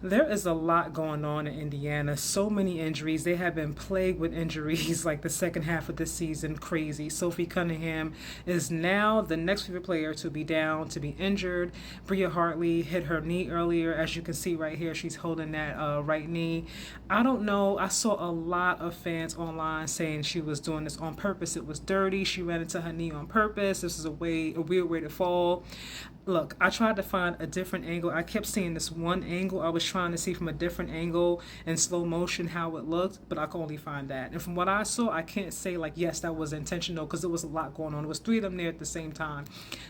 There is a lot going on in Indiana. So many injuries. They have been plagued with injuries like the second half of this season. Crazy. Sophie Cunningham is now the next favorite player to be down, to be injured. Bria Hartley hit her knee earlier. As you can see right here, she's holding that right knee. I don't know. I saw a lot of fans online saying she was doing this on purpose. It was dirty. She ran into her knee on purpose. This is a weird way to fall. Look, I tried to find a different angle. I kept seeing this one angle. I was trying to see from a different angle in slow motion how it looked, but I could only find that. And from what I saw, I can't say like, yes, that was intentional because there was a lot going on. There was three of them there at the same time.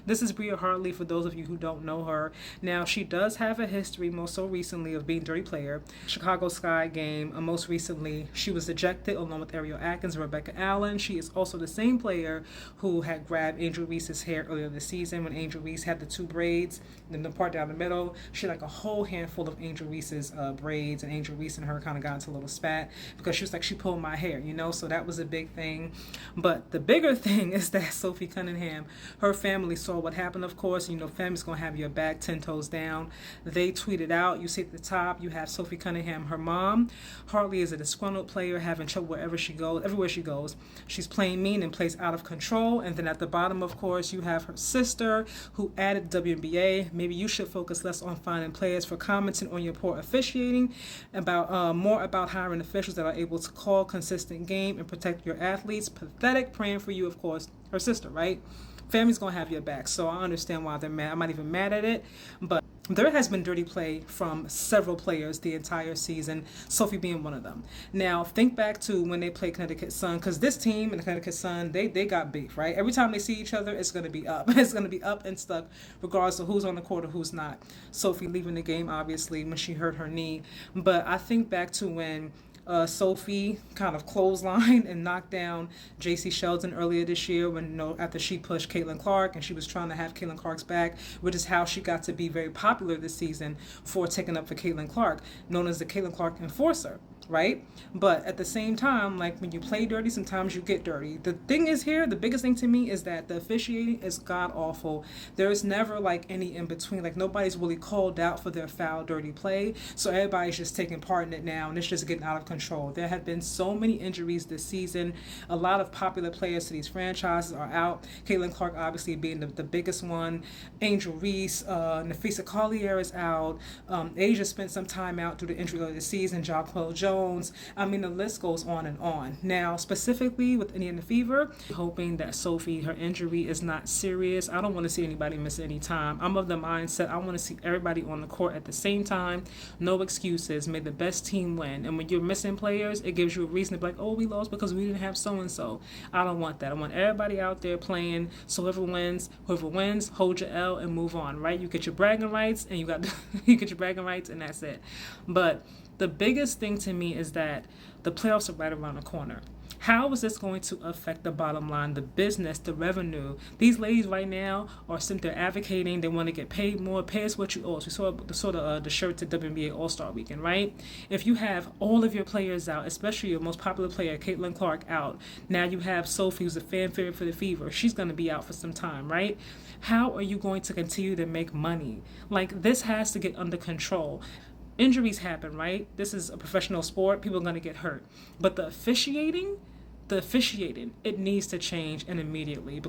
This is Bria Hartley, for those of you who don't know her. Now, she does have a history, most so recently, of being a dirty player. Chicago Sky game, most recently, she was ejected along with Ariel Atkins and Rebecca Allen. She is also the same player who had grabbed Angel Reese's hair earlier this season when Angel Reese had the two braids, and then the part down the middle. She had like a whole handful of Angel Reese's braids, and Angel Reese and her kind of got into a little spat because she was like, she pulled my hair, you know? So that was a big thing. But the bigger thing is that Sophie Cunningham, her family saw what happened, of course. You know, family's going to have your back 10 toes down. They tweeted out, you see at the top, you have Sophie Cunningham, her mom. Hartley is a disgruntled player, having trouble wherever she goes, everywhere she goes. She's playing mean and plays out of control. And then at the bottom, of course, you have her sister who added WNBA. Maybe you should focus less on finding players for commenting on your poor officiating, about more about hiring officials that are able to call consistent game and protect your athletes. Pathetic. Praying for you, of course, her sister, right? Family's gonna have your back, so I understand why they're mad. I'm not even mad at it, but there has been dirty play from several players the entire season, Sophie being one of them. Now, think back to when they played Connecticut Sun, because this team and the Connecticut Sun, they got beef, right? Every time they see each other, it's going to be up. It's going to be up and stuck, regardless of who's on the court or who's not. Sophie leaving the game, obviously, when she hurt her knee. But I think back to when Sophie kind of clotheslined and knocked down J.C. Sheldon earlier this year when, after she pushed Caitlin Clark and she was trying to have Caitlin Clark's back, which is how she got to be very popular this season for taking up for Caitlin Clark, known as the Caitlin Clark Enforcer, right? But at the same time, like when you play dirty, sometimes you get dirty. The thing is here, the biggest thing to me is that the officiating is god awful. There's never like any in between. Like nobody's really called out for their foul, dirty play. So everybody's just taking part in it now and it's just getting out of control. There have been so many injuries this season. A lot of popular players to these franchises are out. Caitlin Clark obviously being the biggest one. Angel Reese, Nafisa Collier is out. Asia spent some time out due to injury earlier this season. Jaquel Jones. I mean, the list goes on and on. Now, specifically with Indiana Fever, hoping that Sophie, her injury is not serious. I don't want to see anybody miss any time. I'm of the mindset I want to see everybody on the court at the same time. No excuses. May the best team win. And when you're missing players, it gives you a reason to be like, oh, we lost because we didn't have so-and-so. I don't want that. I want everybody out there playing. So whoever wins, hold your L and move on, right? You get your bragging rights and you get your bragging rights and that's it. But the biggest thing to me is that the playoffs are right around the corner. How is this going to affect the bottom line, the business, the revenue? These ladies right now are sitting there advocating. They want to get paid more. Pay us what you owe us. We saw the shirts at WNBA All-Star Weekend, right? If you have all of your players out, especially your most popular player, Caitlin Clark, out. Now you have Sophie, who's a fan favorite for the Fever. She's going to be out for some time, right? How are you going to continue to make money? Like, this has to get under control. Injuries happen, right? This is a professional sport. People are going to get hurt. But the officiating, it needs to change and immediately.